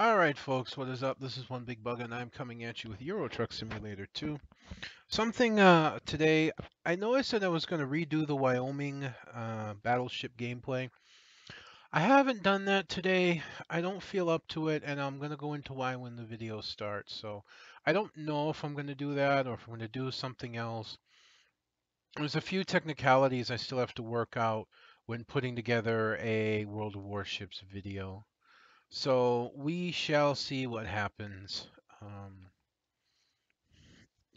Alright folks, what is up? This is One Big Bug and I'm coming at you with Euro Truck Simulator 2. Something today, I know I said I was going to redo the Wyoming battleship gameplay. I haven't done that today. I don't feel up to it, and I'm going to go into why when the video starts. So I don't know if I'm going to do that or if I'm going to do something else. There's a few technicalities I still have to work out when putting together a World of Warships video. So we shall see what happens. Um,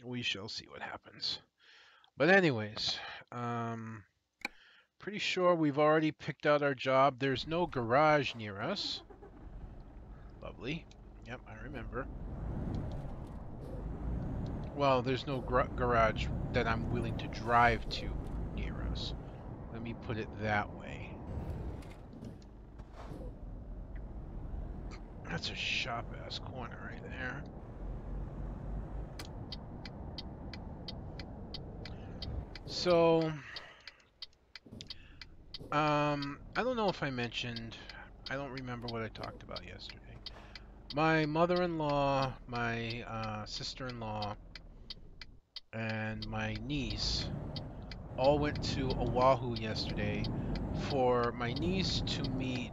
we shall see what happens. But anyways, um, pretty sure we've already picked out our job. There's no garage near us. Lovely. Yep, I remember. Well, there's no garage that I'm willing to drive to near us. Let me put it that way. That's a shop-ass corner right there. So, I don't know if I mentioned, I don't remember what I talked about yesterday. My mother-in-law, my sister-in-law, and my niece all went to Oahu yesterday for my niece to meet,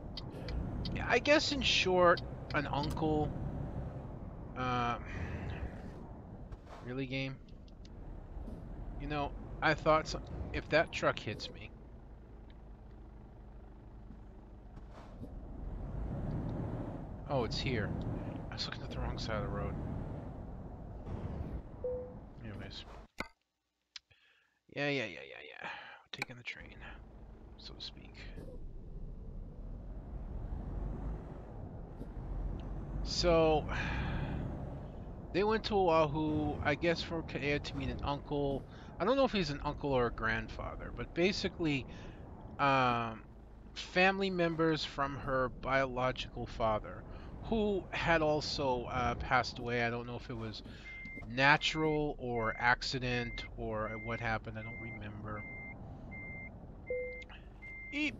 I guess in short, an uncle. Uh, really, game? You know, I thought if that truck hits me. Oh, it's here. I was looking at the wrong side of the road. Anyways. Yeah. Taking the train, so to speak. So, they went to Oahu, I guess, for Kea to meet an uncle. I don't know if he's an uncle or a grandfather, but basically, um, family members from her biological father, who had also passed away. I don't know if it was natural or accident or what happened. I don't remember. Eep.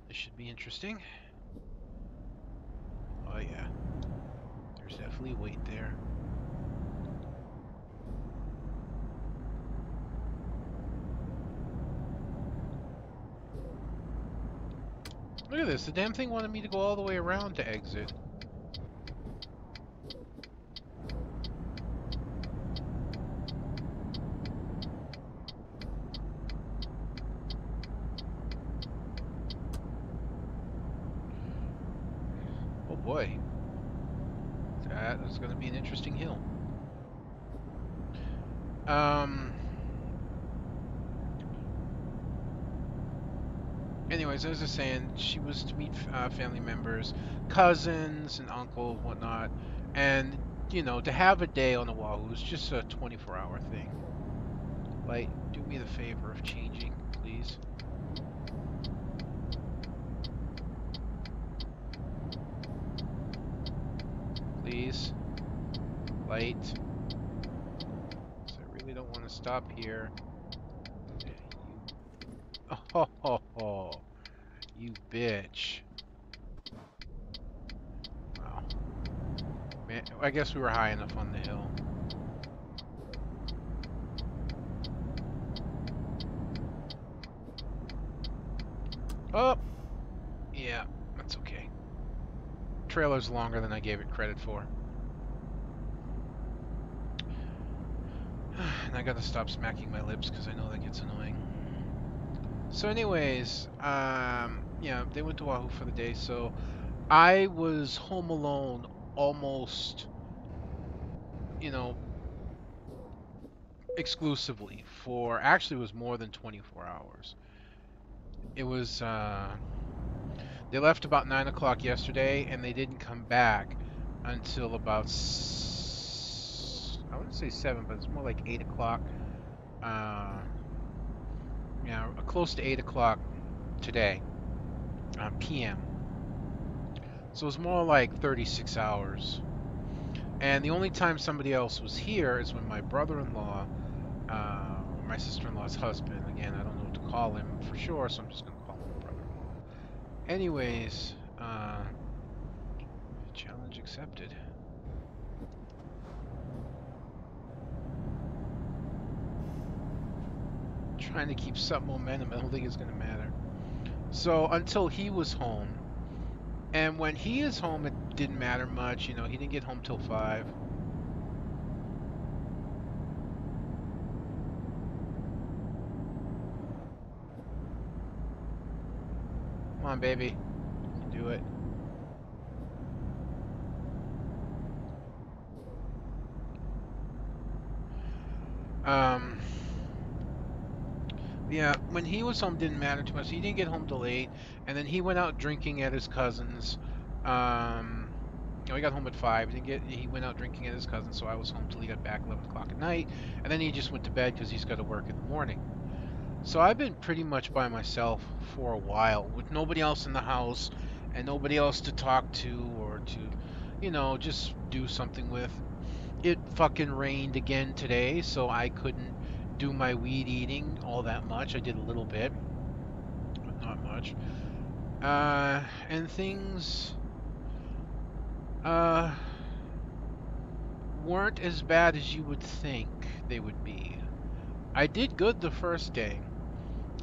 This should be interesting. Oh yeah, there's definitely weight there. Look at this. The damn thing wanted me to go all the way around to exit. Oh boy. That is going to be an interesting hill. Anyways, as I was saying, she was to meet family members, cousins and uncles, whatnot. And, you know, to have a day on Oahu was just a 24-hour thing. Like, do me the favor of changing, please. Please. Light. So I really don't want to stop here. Oh, you bitch. Wow. Man, I guess we were high enough on the hill. Oh! Yeah, that's okay. Trailer's longer than I gave it credit for. And I gotta stop smacking my lips because I know that gets annoying. So anyways, yeah, they went to Wahoo for the day, so I was home alone almost, you know, exclusively for, actually it was more than 24 hours. It was, they left about 9 o'clock yesterday, and they didn't come back until about, I wouldn't say 7, but it's more like 8 o'clock. Yeah, close to 8 o'clock today, p.m. So it was more like 36 hours. And the only time somebody else was here is when my brother-in-law, my sister-in-law's husband, again, I don't know what to call him for sure, so I'm just going to call him brother-in-law. Anyways, Challenge accepted. Trying to keep some momentum. I don't think it's going to matter. So until he was home, and when he is home, it didn't matter much. You know, he didn't get home till 5. Come on, baby. You can do it. Um, yeah, when he was home, didn't matter too much. He didn't get home till 8, and then he went out drinking at his cousin's. No, he got home at 5. He went out drinking at his cousin's, so I was home till he got back 11 o'clock at night, and then he just went to bed because he's got to work in the morning. So I've been pretty much by myself for a while, with nobody else in the house, and nobody else to talk to or to, you know, just do something with. It fucking rained again today, so I couldn't do my weed eating all that much. I did a little bit, but not much. And things uh, weren't as bad as you would think they would be. I did good the first day.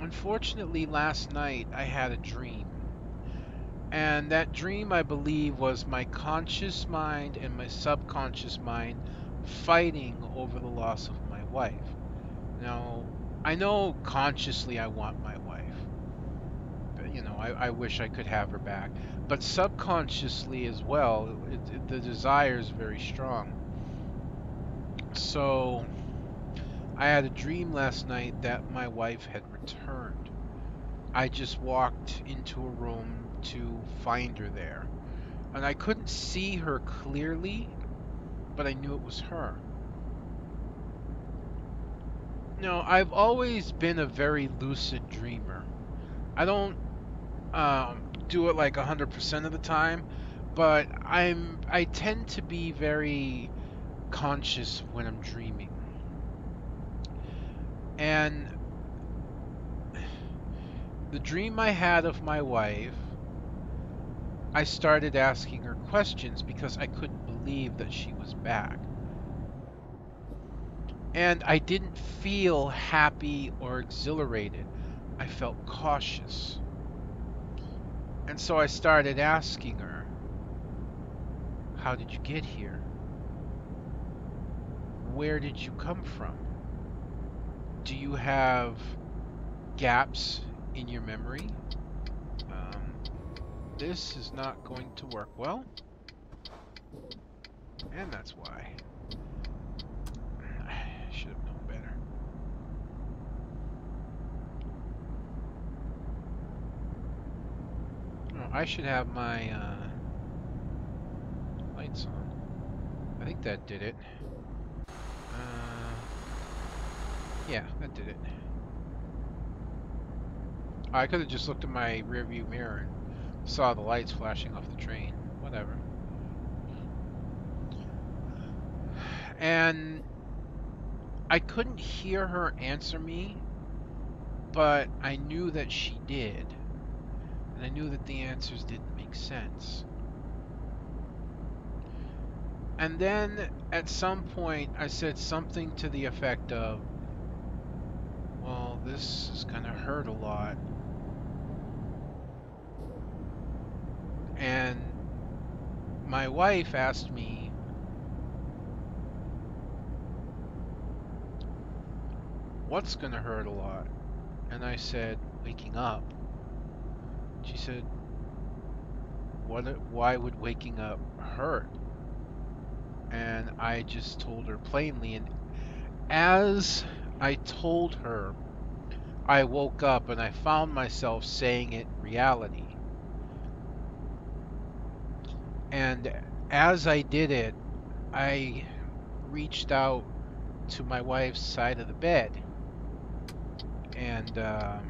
Unfortunately, last night I had a dream. And that dream, I believe, was my conscious mind and my subconscious mind fighting over the loss of my wife. Now, I know consciously I want my wife. You know, I wish I could have her back. But subconsciously as well, the desire is very strong. So, I had a dream last night that my wife had returned. I just walked into a room to find her there. And I couldn't see her clearly, but I knew it was her. No, I've always been a very lucid dreamer. I don't do it like 100% of the time, but I tend to be very conscious when I'm dreaming. And the dream I had of my wife, I started asking her questions because I couldn't believe that she was back. And I didn't feel happy or exhilarated. I felt cautious. And so I started asking her, how did you get here? Where did you come from? Do you have gaps in your memory? This is not going to work well. And that's why. I should have known better. Oh, I should have my lights on. I think that did it. Yeah, that did it. I could have just looked in my rearview mirror and saw the lights flashing off the train. Whatever. And I couldn't hear her answer me, but I knew that she did. And I knew that the answers didn't make sense. And then at some point I said something to the effect of, well, this is gonna hurt a lot. And my wife asked me, what's gonna hurt a lot? And I said, waking up. She said, why would waking up hurt? And I just told her plainly, and as I told her, I woke up and I found myself saying it in reality. And as I did it, I reached out to my wife's side of the bed. And I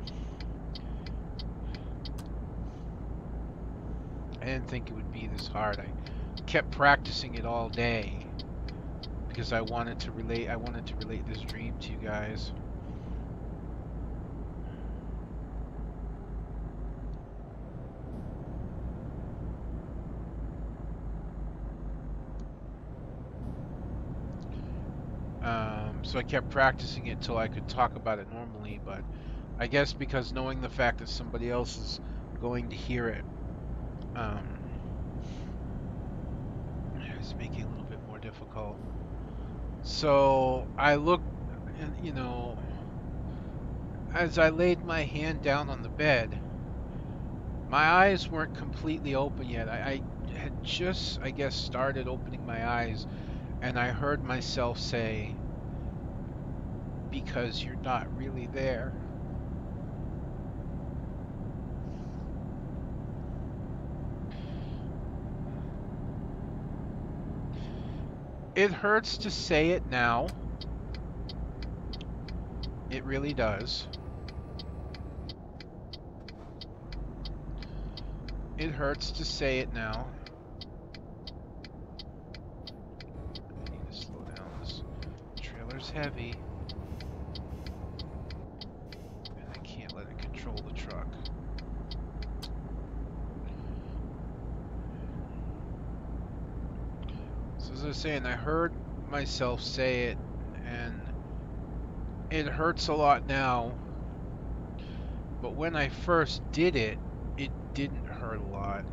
didn't think it would be this hard. I kept practicing it all day because I wanted to relate this dream to you guys. So I kept practicing it till I could talk about it normally, but I guess because knowing the fact that somebody else is going to hear it, um, it's making it a little bit more difficult. So I looked, and as I laid my hand down on the bed, my eyes weren't completely open yet. I had just, I guess, started opening my eyes, and I heard myself say, "Because you're not really there." It hurts to say it now. It really does. It hurts to say it now. I need to slow down. This trailer's heavy, and I can't let it control the truck. So as I was saying, I heard myself say it, and it hurts a lot now. But when I first did it, it didn't hurt a lot.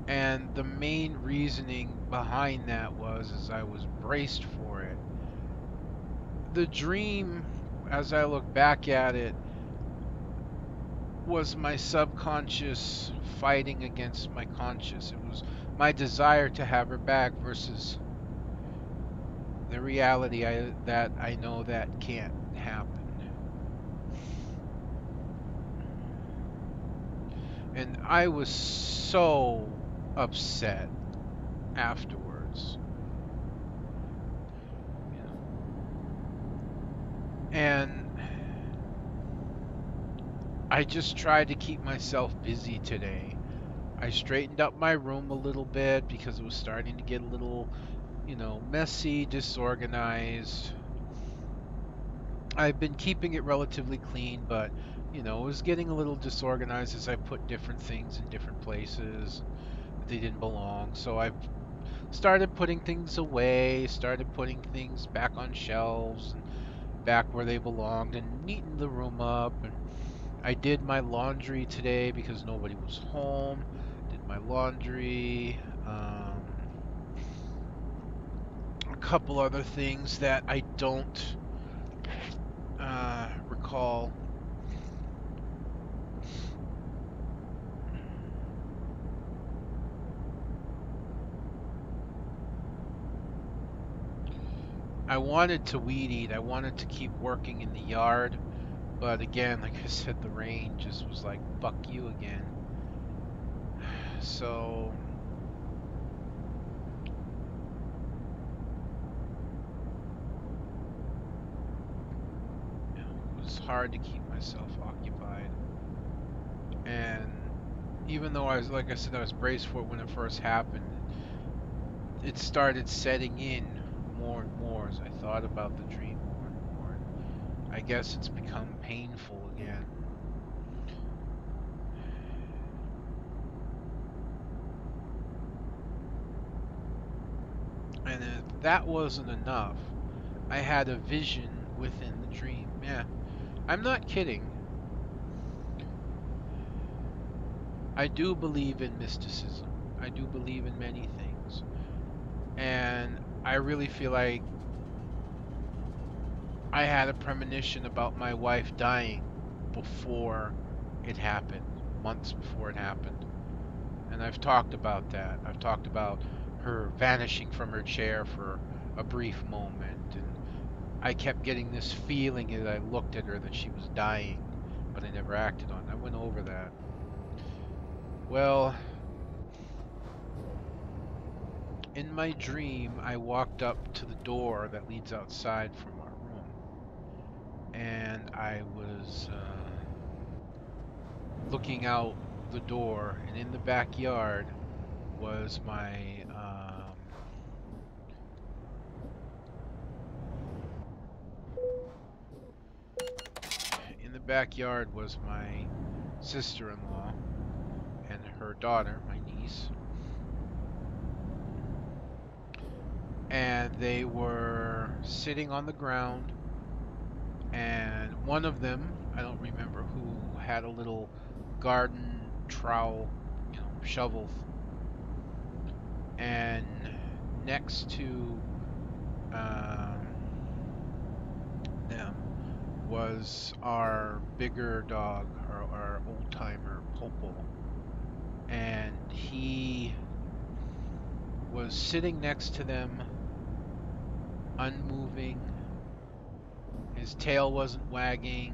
And the main reasoning behind that was is I was braced for it. The dream, as I look back at it, was my subconscious fighting against my conscious. It was my desire to have her back versus the reality that I know that can't happen. And I was so upset afterwards. You know. And I just tried to keep myself busy today. I straightened up my room a little bit because it was starting to get a little, messy, disorganized. I've been keeping it relatively clean, but, it was getting a little disorganized as I put different things in different places that they didn't belong. So I've started putting things away, started putting things back on shelves and back where they belonged, and neatened the room up. And I did my laundry today because nobody was home. Did my laundry. A couple other things that I don't recall. I wanted to weed eat. I wanted to keep working in the yard. But again, like I said, the rain just was like, fuck you again. So it was hard to keep myself occupied. And even though I was, like I said, I was braced for it when it first happened, it started setting in more and more as I thought about the dream more and more. I guess it's become painful again. And if that wasn't enough, I had a vision within the dream. Yeah, I'm not kidding. I do believe in mysticism. I do believe in many things. And I really feel like I had a premonition about my wife dying before it happened, months before it happened. And I've talked about that. I've talked about her vanishing from her chair for a brief moment. And I kept getting this feeling as I looked at her that she was dying, but I never acted on it. I went over that. Well, in my dream, I walked up to the door that leads outside from our room, and I was looking out the door, and in the backyard was my sister-in-law and her daughter, my niece, and they were sitting on the ground, and one of them, I don't remember who, had a little garden trowel, shovel, and next to um, them was our bigger dog, our old timer Popo, and he was sitting next to them, unmoving. His tail wasn't wagging.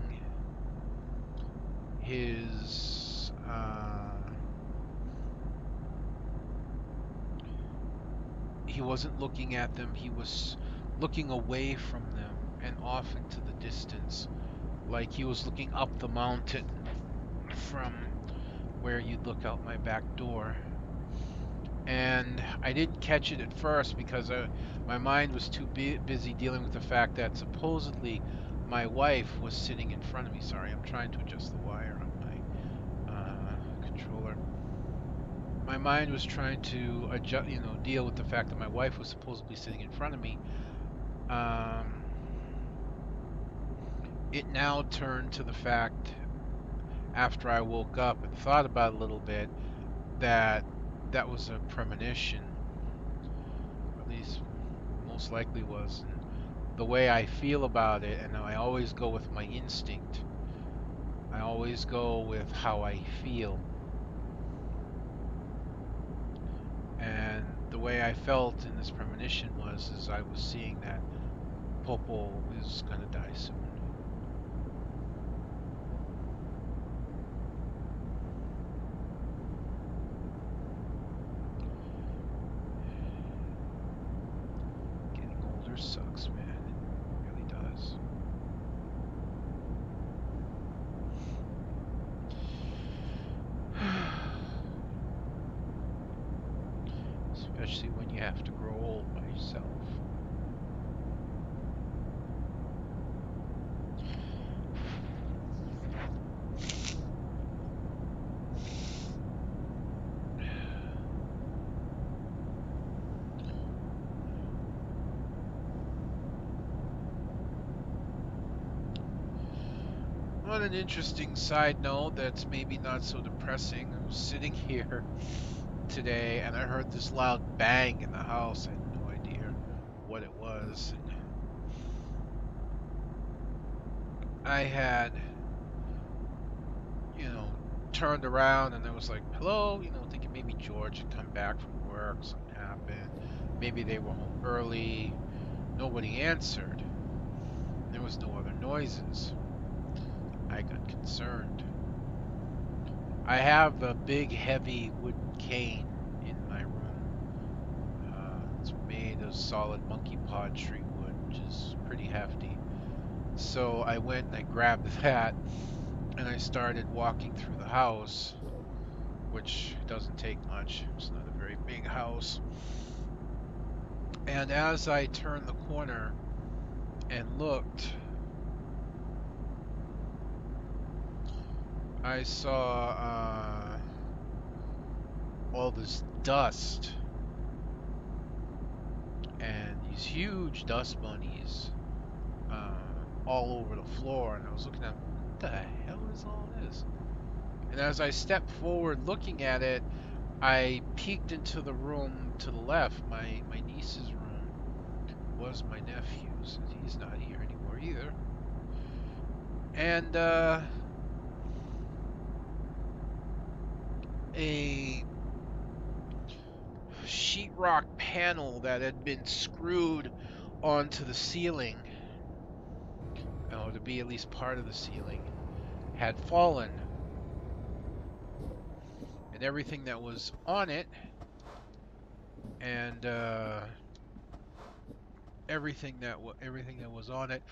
He wasn't looking at them. He was looking away from them and off into the distance, like he was looking up the mountain from where you'd look out my back door. And I didn't catch it at first because my mind was too busy dealing with the fact that supposedly my wife was sitting in front of me. Sorry, I'm trying to adjust the wire on my controller. My mind was trying to adjust, deal with the fact that my wife was supposedly sitting in front of me. Um, it now turned to the fact, after I woke up and thought about it a little bit, that that was a premonition, or at least most likely was. And the way I feel about it, and I always go with my instinct. I always go with how I feel. And the way I felt in this premonition was as I was seeing that Popo is gonna die soon. Getting older sucks, man. It really does. Especially when you have to grow old by yourself. On an interesting side note that's maybe not so depressing, I was sitting here today and I heard this loud bang in the house. I had no idea what it was. And I had, turned around and I was like, hello, thinking maybe George had come back from work, something happened. Maybe they were home early. Nobody answered. There was no other noises. I got concerned. I have a big, heavy wooden cane in my room. It's made of solid monkey pod tree wood, which is pretty hefty. So I went and I grabbed that and I started walking through the house, which doesn't take much. It's not a very big house. And as I turned the corner and looked, I saw all this dust and these huge dust bunnies all over the floor. And I was looking at, what the hell is all this? And as I stepped forward looking at it, I peeked into the room to the left. My niece's room was my nephew's. He's not here anymore either. And a sheetrock panel that had been screwed onto the ceiling, or to be at least part of the ceiling, had fallen. And everything that was on it, and everything that was on it,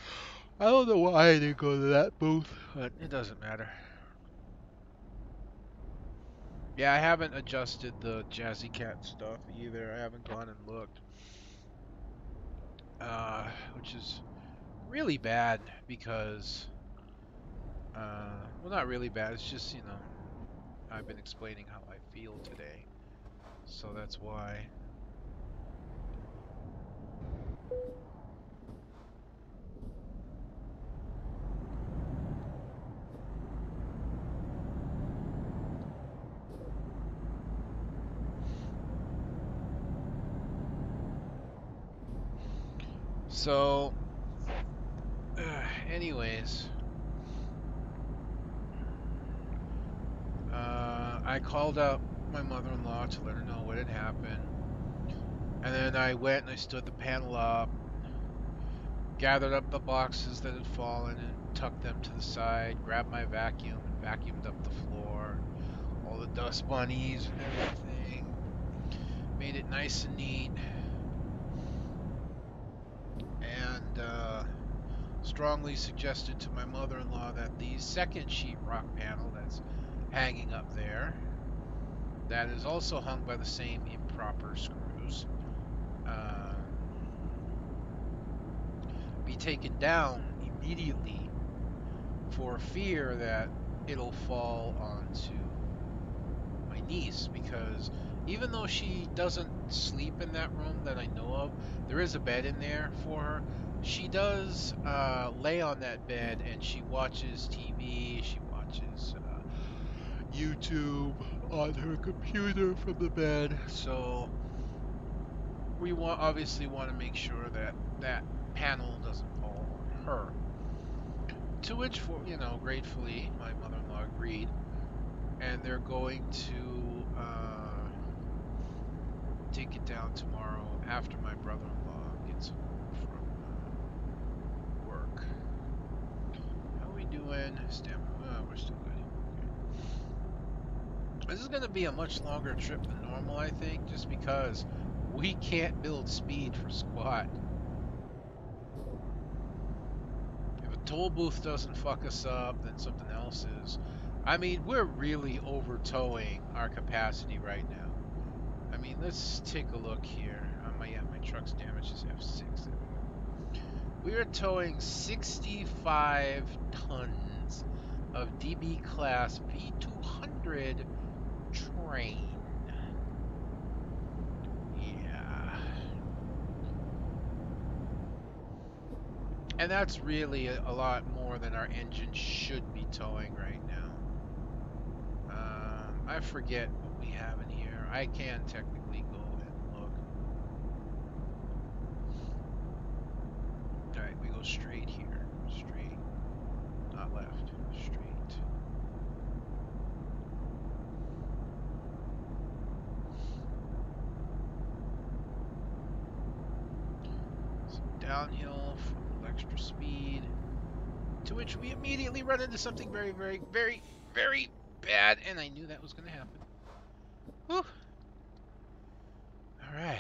I don't know why I didn't go to that booth, but it doesn't matter. Yeah, I haven't adjusted the Jazzy Cat stuff either. I haven't gone and looked. Which is really bad because, well, not really bad. It's just, I've been explaining how I feel today. So that's why. So, anyways, I called up my mother-in-law to let her know what had happened. And then I went and I stood the panel up, gathered up the boxes that had fallen and tucked them to the side, grabbed my vacuum and vacuumed up the floor, all the dust bunnies and everything, made it nice and neat, and strongly suggested to my mother-in-law that the second sheetrock panel that's hanging up there, that is also hung by the same improper screws, be taken down immediately for fear that it'll fall onto my niece, because even though she doesn't sleep in that room that I know of, there is a bed in there for her. She does lay on that bed and she watches TV, she watches YouTube on her computer from the bed. So we obviously want to make sure that that panel doesn't fall on her. To which, gratefully, my mother-in-law agreed, and they're going to take it down tomorrow after my brother-in-law gets home from work. How are we doing? Stamina? We're still good. Okay. This is going to be a much longer trip than normal, I think, just because we can't build speed for squat. If a toll booth doesn't fuck us up, then something else is. I mean, we're really over-towing our capacity right now. I mean, let's take a look here. My truck's damaged is F6. There we go. We are towing 65 tons of DB class V200 train. Yeah. And that's really a lot more than our engine should be towing right now. I forget what we have in here. I can technically go and look. Alright, we go straight here. Straight. Not left. Straight. So downhill from extra speed. To which we immediately run into something very, very, very, very bad. And I knew that was going to happen. Whew. Alright.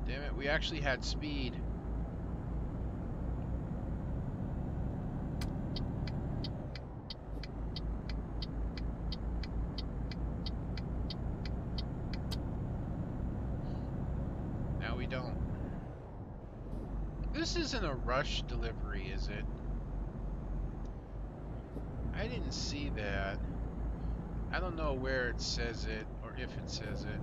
Damn it, we actually had speed. Now we don't. This isn't a rush delivery, is it? I didn't see that. I don't know where it says it, or if it says it.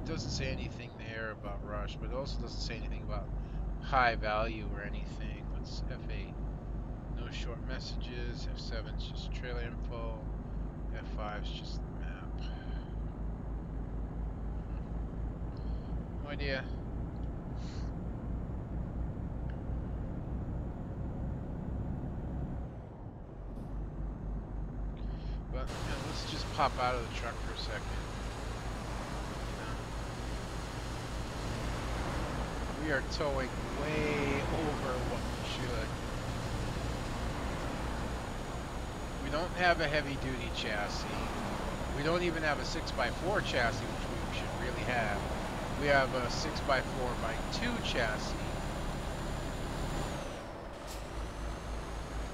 It doesn't say anything there about rush, but it also doesn't say anything about high value or anything. What's F8? No short messages. F7 is just trailer info. F5 is just the map. No idea. But let's just pop out of the truck for a second. We are towing way over what we should. We don't have a heavy duty chassis. We don't even have a 6x4 chassis, which we should really have. We have a 6x4x2 chassis.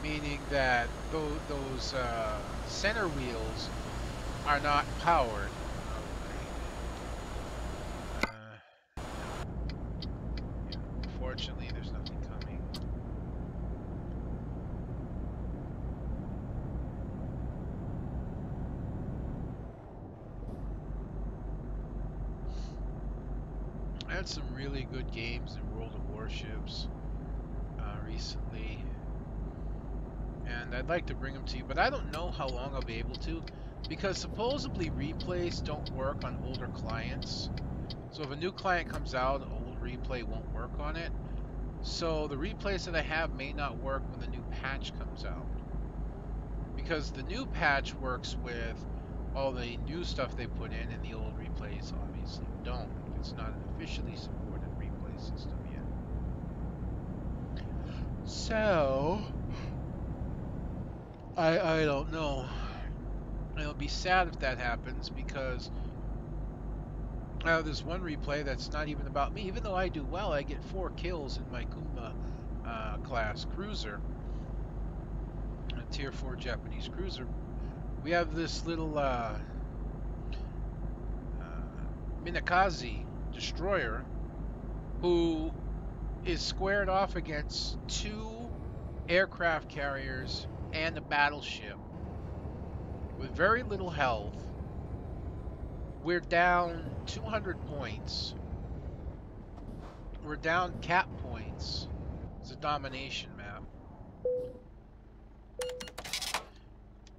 Meaning that those center wheels are not powered. Yeah. had some really good games in World of Warships recently, and I'd like to bring them to you, but I don't know how long I'll be able to, because supposedly replays don't work on older clients. So if a new client comes out, an old replay won't work on it. So the replays that I have may not work when the new patch comes out, because the new patch works with all the new stuff they put in, and the old replays obviously don't. It's not an officially supported replay system yet. So I don't know. It'll be sad if that happens, because there's one replay that's not even about me. Even though I do well, I get 4 kills in my Kuma class cruiser, a tier 4 Japanese cruiser. We have this little Minakaze destroyer who is squared off against 2 aircraft carriers and a battleship with very little health. We're down 200 points. We're down cap points. It's a domination map.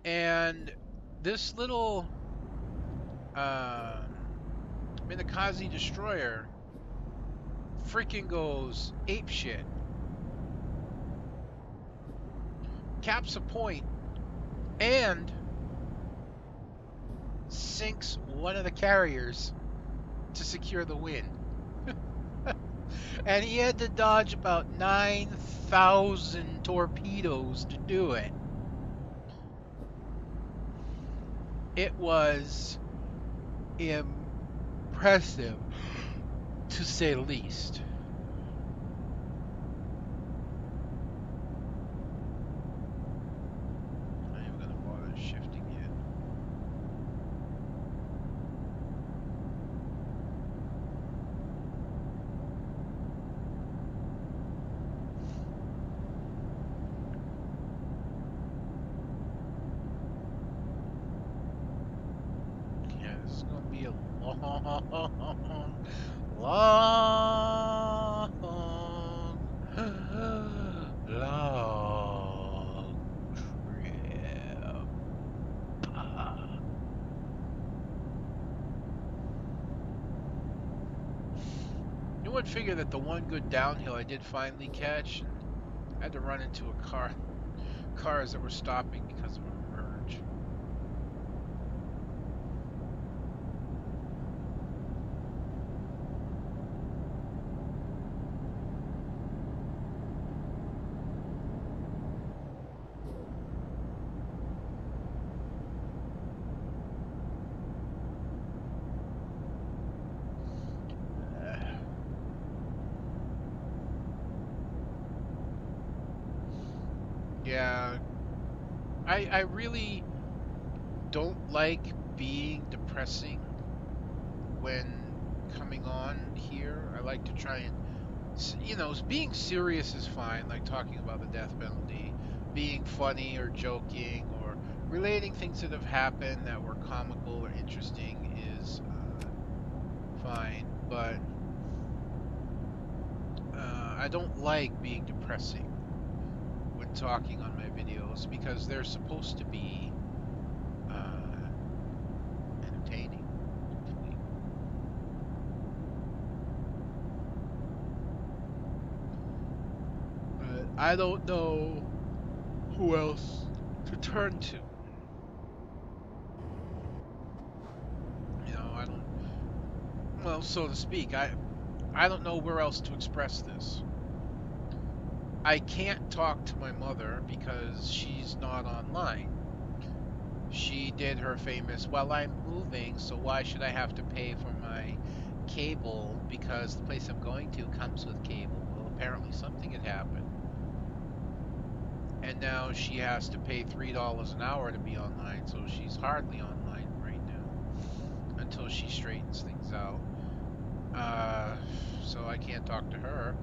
And this little Minakaze destroyer freaking goes apeshit. Caps a point and sinks one of the carriers to secure the win. And he had to dodge about 9,000 torpedoes to do it. It was impressive, to say the least. I am going to bother shifting yet. Yeah, this is going to be a long, long, long trip. You would figure that the one good downhill I did finally catch, and I had to run into cars that were stopping because of a merge. Yeah, I really don't like being depressing when coming on here. I like to try and, being serious is fine, like talking about the death penalty. Being funny or joking or relating things that have happened that were comical or interesting is fine, but I don't like being depressing when talking on my videos, because they're supposed to be entertaining, hopefully. But I don't know who else to turn to. I don't, well, so to speak, I don't know where else to express this. I can't talk to my mother because she's not online. She did her famous, well, I'm moving, so why should I have to pay for my cable, because the place I'm going to comes with cable. Well, apparently something had happened. And now she has to pay $3 an hour to be online, so she's hardly online right now until she straightens things out. So I can't talk to her.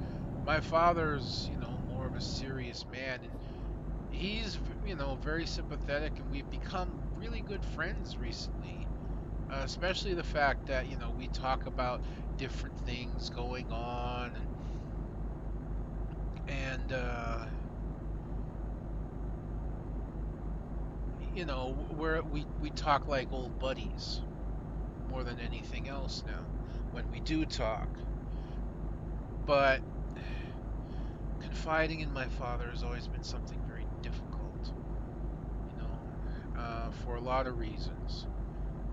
My father's, more of a serious man, and he's, very sympathetic, and we've become really good friends recently. especially the fact that, you know, we talk about different things going on, and you know, we talk like old buddies more than anything else now when we do talk. But confiding in my father has always been something very difficult, you know, for a lot of reasons.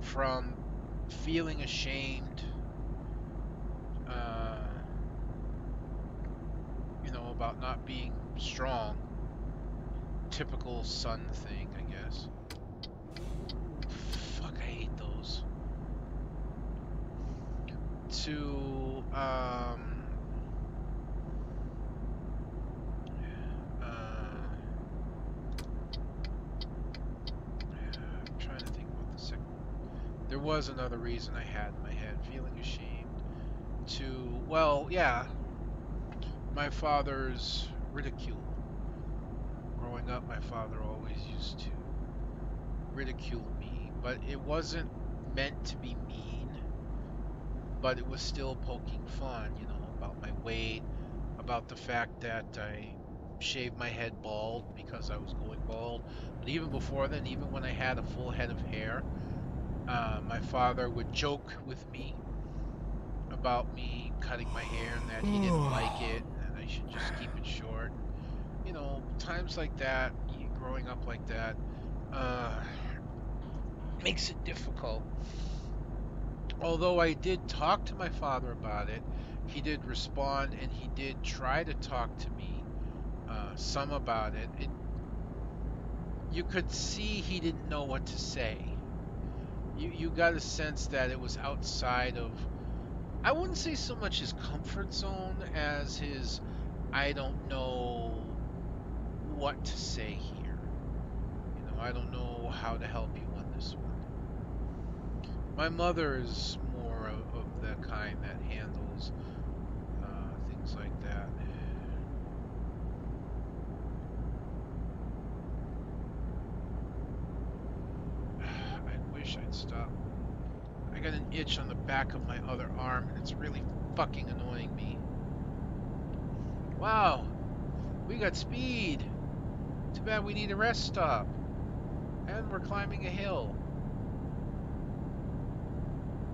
From feeling ashamed, uh, you know, about not being strong, typical son thing, I guess. Fuck, I hate those. To, I'm trying to think about the second one. There was another reason I had in my head, feeling ashamed. To, well, yeah, my father's ridicule. Growing up, my father always used to ridicule me, but it wasn't meant to be mean, but it was still poking fun, you know, about my weight, about the fact that I shaved my head bald because I was going bald. But even before then, even when I had a full head of hair, my father would joke with me about me cutting my hair and that he didn't like it and that I should just keep it short. You know, times like that, growing up like that, uh, makes it difficult. Although I did talk to my father about it, he did respond and he did try to talk to me some about it. You could see he didn't know what to say. You got a sense that it was outside of, I wouldn't say so much his comfort zone as his I don't know what to say here. You know, I don't know how to help you on this one. My mother is more of the kind that handles things like that. I wish I'd stop. I got an itch on the back of my other arm, and it's really fucking annoying me. Wow, we got speed. Too bad we need a rest stop. And we're climbing a hill.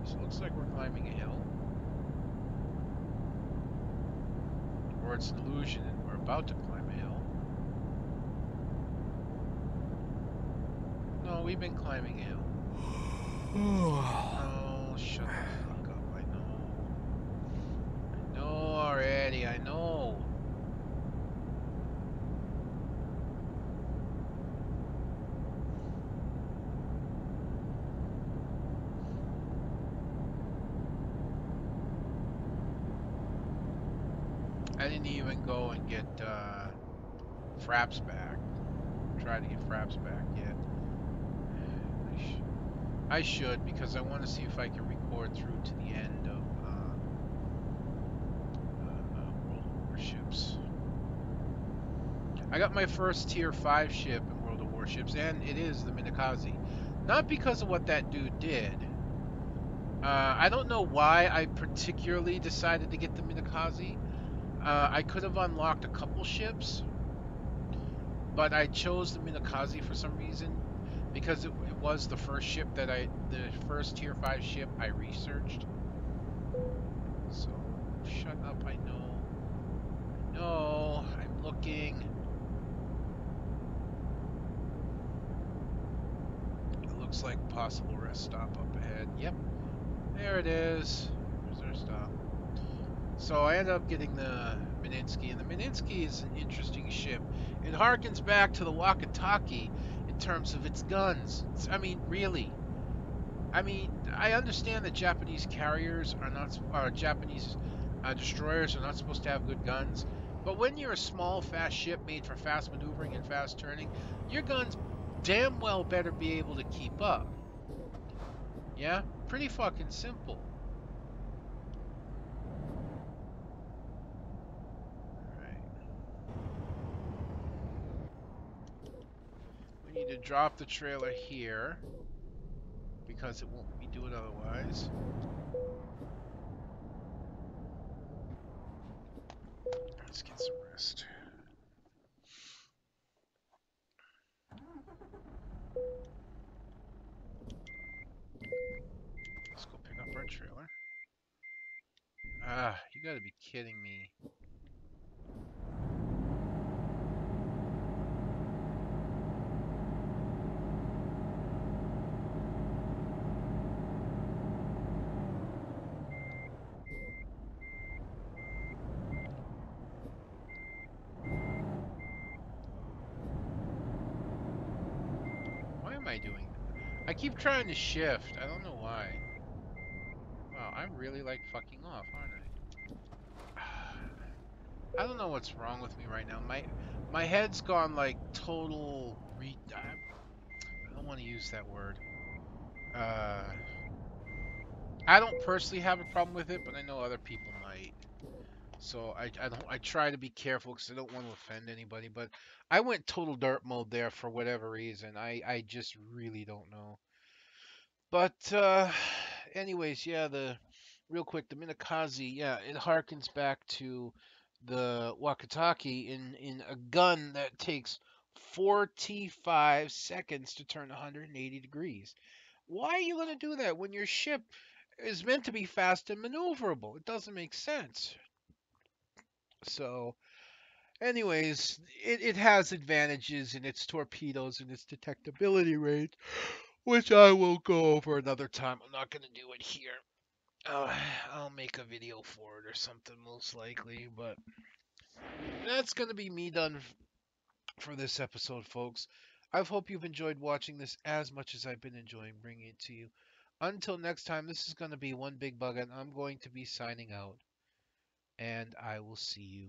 So it looks like we're climbing a hill. Or it's an illusion and we're about to climb a hill. No, we've been climbing a hill. Oh, shut the fuck up. I know. I know already. I know. I didn't even go and get Fraps back. Try to get Fraps back yet. I should, because I want to see if I can record through to the end of World of Warships. I got my first tier 5 ship in World of Warships, and it is the Minakaze. Not because of what that dude did. I don't know why I particularly decided to get the Minakaze. I could have unlocked a couple ships, but I chose the Minakaze for some reason because it was the first ship that the first tier 5 ship I researched. So, shut up, I know. No, I'm looking. It looks like possible rest stop up ahead. Yep, there it is. There's our stop. So I ended up getting the Mininsky, and the Mininsky is an interesting ship. It harkens back to the Wakataki in terms of its guns. I mean, really. I mean, I understand that Japanese carriers are not, or Japanese destroyers are not supposed to have good guns, but when you're a small, fast ship made for fast maneuvering and fast turning, your guns damn well better be able to keep up. Yeah? Pretty fucking simple. We need to drop the trailer here. because it won't let me do it otherwise. Let's get some rest. Let's go pick up our trailer. Ah, you gotta be kidding me. Why am I doing that? I keep trying to shift. I don't know why. Wow, I'm really like fucking off, aren't I? I don't know what's wrong with me right now. My head's gone like total I don't want to use that word. Uh, I don't personally have a problem with it, but I know other people might. So I try to be careful because I don't want to offend anybody. But I went total dirt mode there for whatever reason. I just really don't know. But anyways, yeah, the real quick, the Minakaze, yeah, it harkens back to the Wakataki in a gun that takes 45 seconds to turn 180 degrees. Why are you going to do that when your ship is meant to be fast and maneuverable? It doesn't make sense. So, anyways, it has advantages in its torpedoes and its detectability rate, which I will go over another time. I'm not going to do it here. Uh, I'll make a video for it or something, most likely. But that's going to be me done for this episode, folks. I hope you've enjoyed watching this as much as I've been enjoying bringing it to you. Until next time, this is going to be One Big Bug, and I'm going to be signing out. And I will see you